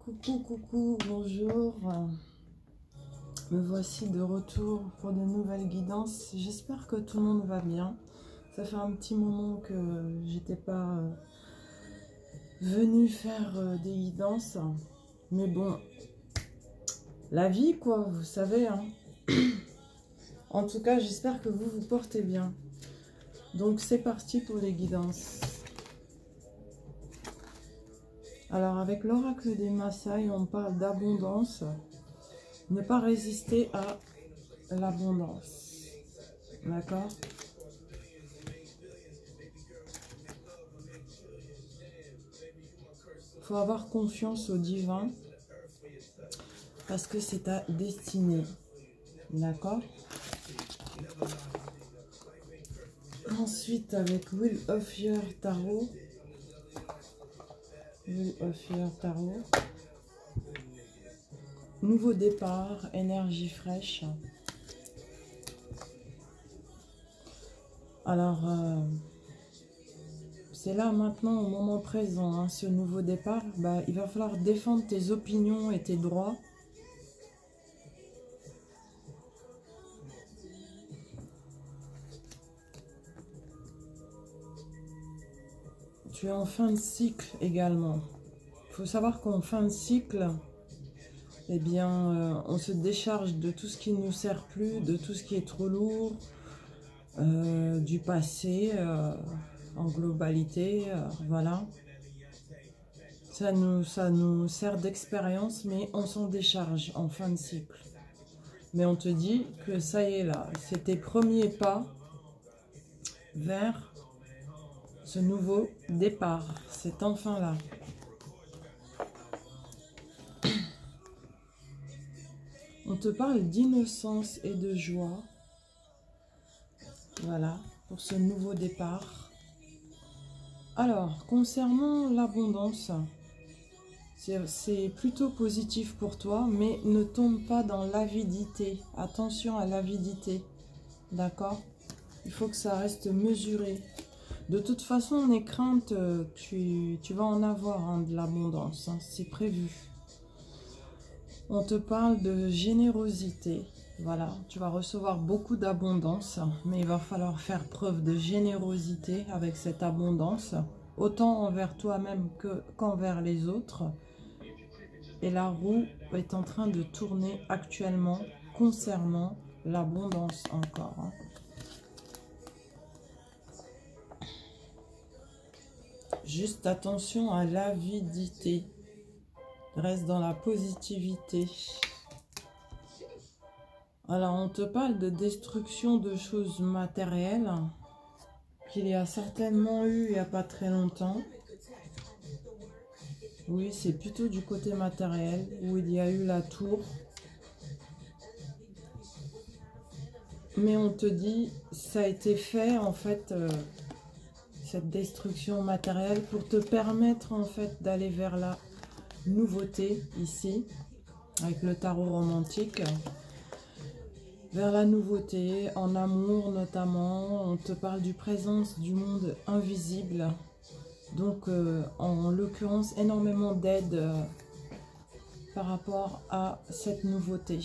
Coucou, coucou, bonjour. Me voici de retour pour de nouvelles guidances. J'espère que tout le monde va bien. Ça fait un petit moment que j'étais pas venue faire des guidances. Mais bon, la vie quoi, vous savez. Hein. En tout cas, j'espère que vous vous portez bien. Donc c'est parti pour les guidances. Alors avec l'oracle des Maasai, on parle d'abondance. Ne pas résister à l'abondance. D'accord? Il faut avoir confiance au divin parce que c'est ta destinée. D'accord? Ensuite, avec Wheel of Your Tarot. Wheel of Your Tarot. Nouveau départ, énergie fraîche. Alors, c'est là maintenant, au moment présent, hein, ce nouveau départ, bah, il va falloir défendre tes opinions et tes droits. Tu es en fin de cycle également. Il faut savoir qu'en fin de cycle, eh bien, on se décharge de tout ce qui ne nous sert plus, de tout ce qui est trop lourd, du passé en globalité, voilà. Ça nous sert d'expérience, mais on s'en décharge en fin de cycle. Mais on te dit que ça y est là, c'est tes premiers pas vers ce nouveau départ, c'est enfin là. On te parle d'innocence et de joie. Voilà, pour ce nouveau départ. Alors, concernant l'abondance, c'est plutôt positif pour toi, mais ne tombe pas dans l'avidité. Attention à l'avidité, d'accord? Il faut que ça reste mesuré. De toute façon, les craintes, tu vas en avoir hein, de l'abondance, hein, c'est prévu. On te parle de générosité. Voilà, tu vas recevoir beaucoup d'abondance, mais il va falloir faire preuve de générosité avec cette abondance, autant envers toi-même qu'envers les autres. Et la roue est en train de tourner actuellement concernant l'abondance encore. Hein. Juste attention à l'avidité. Reste dans la positivité. Alors, on te parle de destruction de choses matérielles qu'il y a certainement eu il n'y a pas très longtemps. Oui, c'est plutôt du côté matériel où il y a eu la tour. Mais on te dit, ça a été fait en fait, cette destruction matérielle pour te permettre en fait d'aller vers la nouveauté ici, avec le tarot romantique. Vers la nouveauté, en amour notamment, on te parle du présence du monde invisible. Donc, en l'occurrence, énormément d'aide par rapport à cette nouveauté.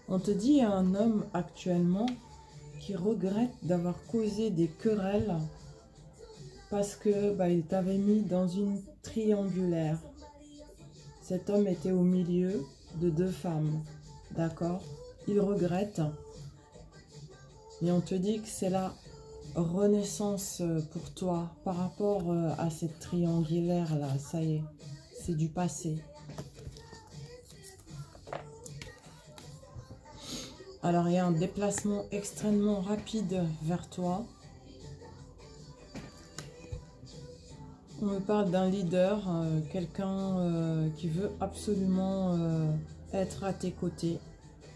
On te dit à un homme actuellement qui regrette d'avoir causé des querelles parce que bah, il t'avait mis dans une triangulaire. Cet homme était au milieu de deux femmes, d'accord? Il regrette. Et on te dit que c'est la renaissance pour toi par rapport à cette triangulaire-là. Ça y est, c'est du passé. Alors, il y a un déplacement extrêmement rapide vers toi. On me parle d'un leader, quelqu'un qui veut absolument être à tes côtés,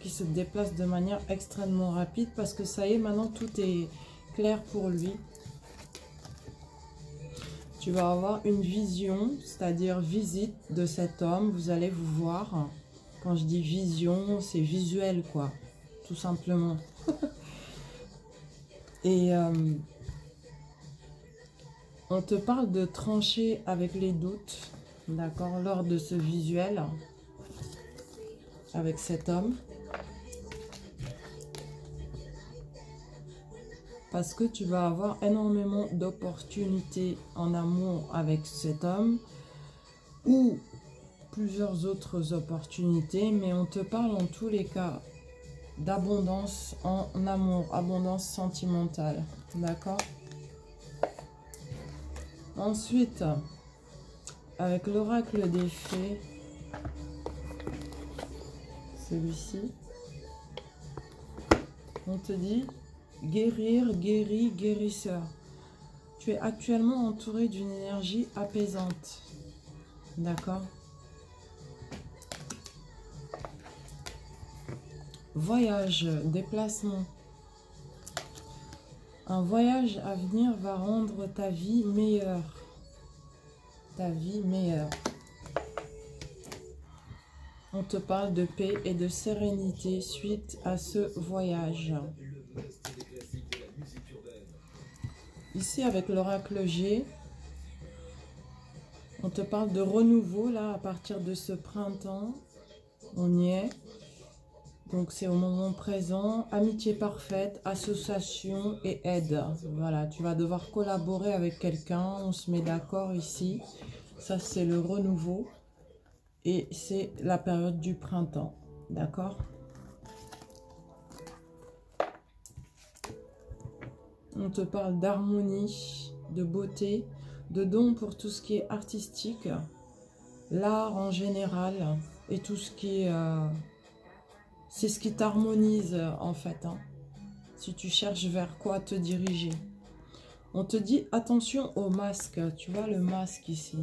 qui se déplace de manière extrêmement rapide parce que ça y est, maintenant tout est clair pour lui. Tu vas avoir une vision, c'est-à-dire visite de cet homme, vous allez vous voir. Quand je dis vision, c'est visuel quoi, tout simplement. Et On te parle de trancher avec les doutes, d'accord, lors de ce visuel avec cet homme. Parce que tu vas avoir énormément d'opportunités en amour avec cet homme ou plusieurs autres opportunités, mais on te parle en tous les cas d'abondance en amour, abondance sentimentale, d'accord? Ensuite, avec l'oracle des fées, celui-ci, on te dit guérir, guéri, guérisseur. Tu es actuellement entouré d'une énergie apaisante, d'accord? Voyage, déplacement. Un voyage à venir va rendre ta vie meilleure. Ta vie meilleure. On te parle de paix et de sérénité suite à ce voyage. Ici, avec l'oracle G, on te parle de renouveau, là, à partir de ce printemps. On y est. Donc, c'est au moment présent. Amitié parfaite, association et aide. Voilà, tu vas devoir collaborer avec quelqu'un. On se met d'accord ici. Ça, c'est le renouveau. Et c'est la période du printemps. D'accord? On te parle d'harmonie, de beauté, de dons pour tout ce qui est artistique, l'art en général et tout ce qui est... c'est ce qui t'harmonise en fait, hein, si tu cherches vers quoi te diriger. On te dit attention au masque, tu vois le masque ici.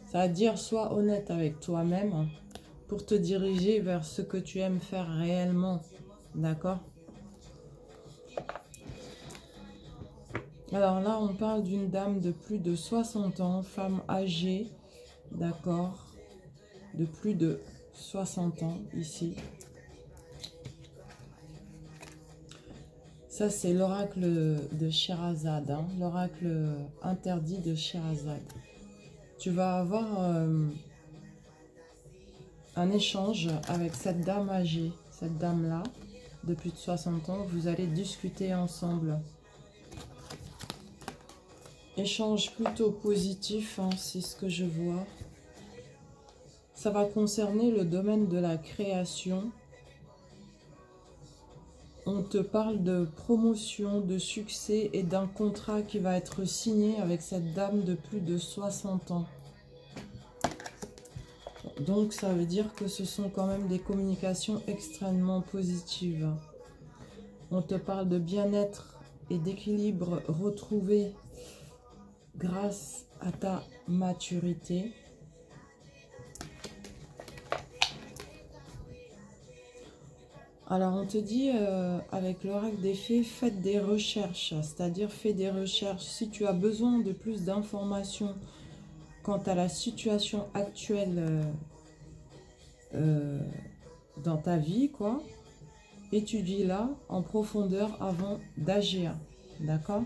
Ça veut dire sois honnête avec toi-même pour te diriger vers ce que tu aimes faire réellement, d'accord? Alors là, on parle d'une dame de plus de 60 ans, femme âgée, d'accord, de plus de 60 ans ici. Ça, c'est l'oracle de Scheherazade, hein, l'oracle interdit de Scheherazade. Tu vas avoir un échange avec cette dame âgée, cette dame-là, de plus de 60 ans. Vous allez discuter ensemble. Échange plutôt positif, hein, c'est ce que je vois. Ça va concerner le domaine de la création. On te parle de promotion, de succès et d'un contrat qui va être signé avec cette dame de plus de 60 ans. Donc ça veut dire que ce sont quand même des communications extrêmement positives. On te parle de bien-être et d'équilibre retrouvé grâce à ta maturité. Alors on te dit avec l'oracle des fées, faites des recherches, c'est-à-dire fais des recherches. Si tu as besoin de plus d'informations quant à la situation actuelle dans ta vie, quoi, étudie-la en profondeur avant d'agir, d'accord?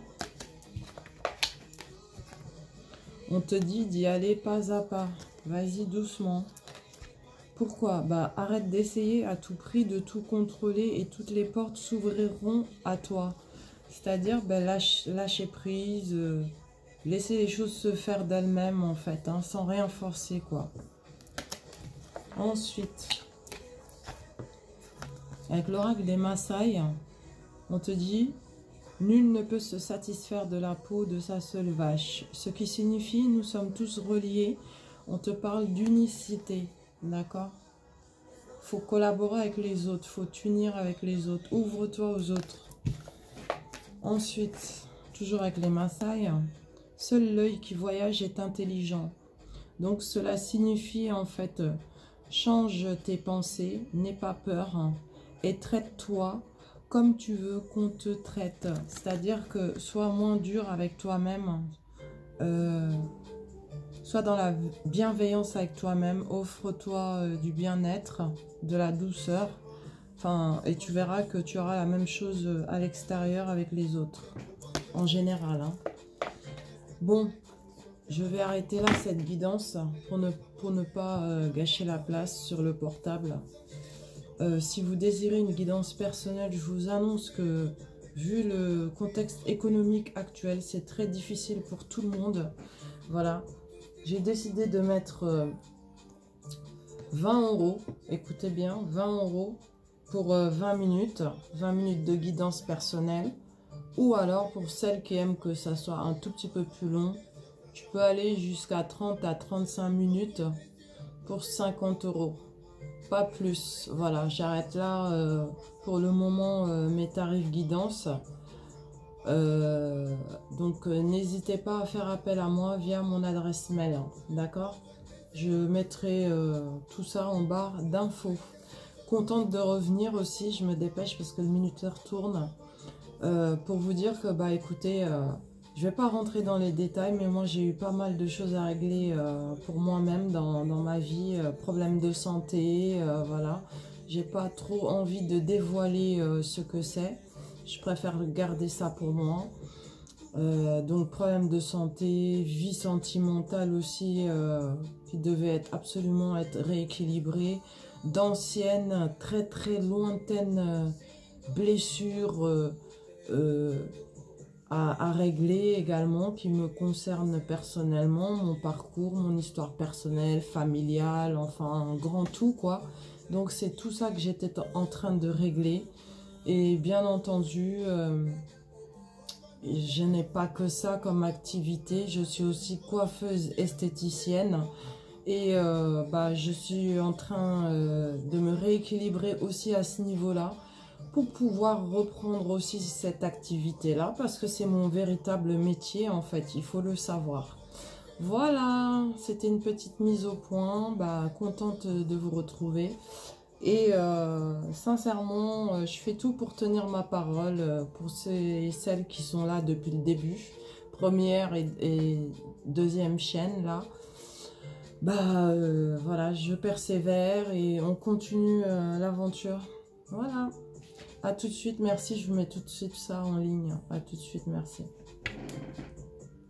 On te dit d'y aller pas à pas, vas-y doucement. Pourquoi? Bah, arrête d'essayer à tout prix de tout contrôler et toutes les portes s'ouvriront à toi. C'est-à-dire, bah, lâcher prise, laisser les choses se faire d'elles-mêmes en fait, hein, sans rien forcer, quoi. Ensuite, avec l'oracle des Maasai, on te dit « Nul ne peut se satisfaire de la peau de sa seule vache ». Ce qui signifie « Nous sommes tous reliés ». On te parle d'unicité, d'accord? Faut collaborer avec les autres, faut t'unir avec les autres. Ouvre-toi aux autres. Ensuite, toujours avec les Maasai, seul l'œil qui voyage est intelligent. Donc cela signifie en fait, change tes pensées, n'aie pas peur et traite-toi comme tu veux qu'on te traite. C'est-à-dire que sois moins dur avec toi-même, sois dans la bienveillance avec toi-même, offre-toi du bien-être, de la douceur, enfin, et tu verras que tu auras la même chose à l'extérieur avec les autres, en général, hein. Bon, Je vais arrêter là cette guidance pour ne pas gâcher la place sur le portable. Si vous désirez une guidance personnelle, je vous annonce que vu le contexte économique actuel, c'est très difficile pour tout le monde. Voilà, j'ai décidé de mettre 20 €, écoutez bien, 20 € pour 20 minutes de guidance personnelle. Ou alors pour celles qui aiment que ça soit un tout petit peu plus long, tu peux aller jusqu'à 30 à 35 minutes pour 50 €. Pas plus. Voilà, j'arrête là pour le moment mes tarifs guidance. Donc n'hésitez pas à faire appel à moi via mon adresse mail. Hein, d'accord? Je mettrai tout ça en barre d'infos. Contente de revenir aussi, je me dépêche parce que le minuteur tourne. Pour vous dire que, bah écoutez, je vais pas rentrer dans les détails, mais moi j'ai eu pas mal de choses à régler pour moi-même dans ma vie, problèmes de santé, voilà. J'ai pas trop envie de dévoiler ce que c'est, je préfère garder ça pour moi. Donc problème de santé, vie sentimentale aussi, qui devait absolument être rééquilibrée, d'anciennes, très très lointaines blessures à régler également, qui me concernent personnellement, mon parcours, mon histoire personnelle, familiale, enfin un grand tout quoi. Donc c'est tout ça que j'étais en train de régler. Et bien entendu, je n'ai pas que ça comme activité, je suis aussi coiffeuse esthéticienne. Et bah, je suis en train de me rééquilibrer aussi à ce niveau-là pour pouvoir reprendre aussi cette activité-là parce que c'est mon véritable métier en fait, il faut le savoir. Voilà, c'était une petite mise au point, bah, contente de vous retrouver. Et sincèrement, je fais tout pour tenir ma parole pour celles qui sont là depuis le début. Première et deuxième chaîne là. Bah voilà, je persévère et on continue l'aventure. Voilà. À tout de suite, merci. Je vous mets tout de suite ça en ligne. À tout de suite, merci.